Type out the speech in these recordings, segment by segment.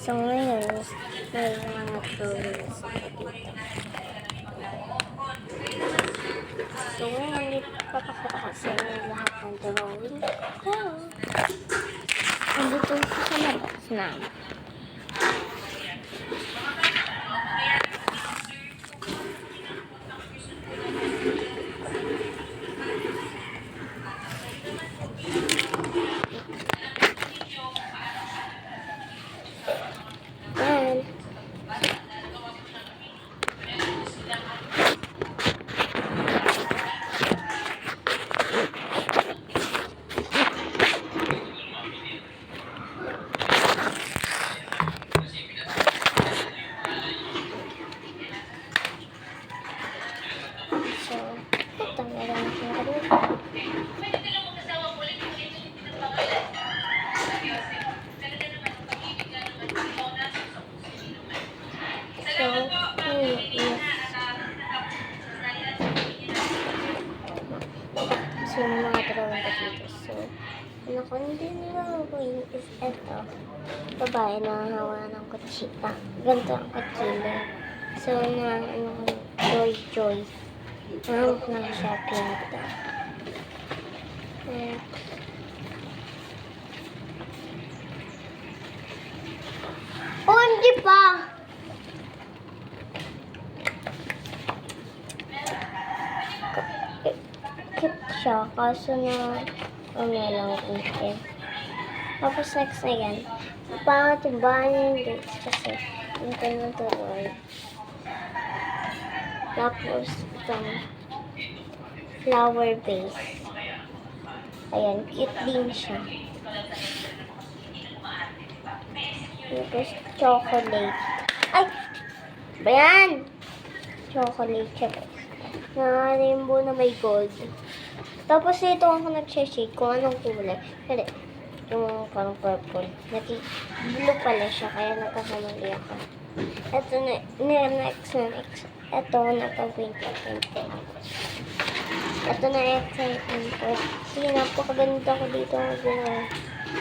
So, ngayon, may mga drawings ako dito. So, ngayon, papakita ko sa inyo lahat ng drawing ko. Andito ko sa labas na. Yan. So, ito na lang yung ganito. So, yung mga drawing ko dito. So, ano ko hindi drawing is ito. Babae na hawa ng kutsita. Ganito ang kutsila. So, na ano ko, Joy. Mahawak na siya pinito. Oh, hindi pa! Cute siya, kaso na lang itin. Tapos next na yan, pangat yung bahan yung dates kasi ito na tuloy. Tapos itong flower base. Ayan, cute din siya. Tapos chocolate. Ay! Ba yan? Chocolate siya guys. Na rainbow na may gold. Tapos ito ako nag-shade kung anong kulay. Hindi. Yung parang purple. Blue pala siya, kaya nagkakamali ako. Ito na, next. Ito, napag-paint. Ito na excitement ko. Sige, napakaganda ko dito.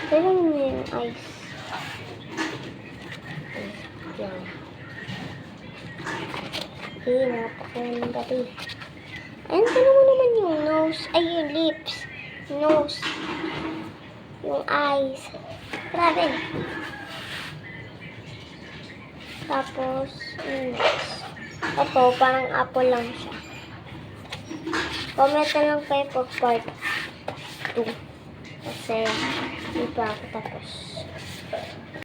Pero yung ice. Yan. Sige, napakaganda rin. Ayun, ano mo naman yung nose? Ay, yung lips. Nose. Yung eyes. Grabe. Tapos, next. Ito, parang apple lang siya. Comment na lang kayo for part 2. Kasi, hindi pa ako tapos.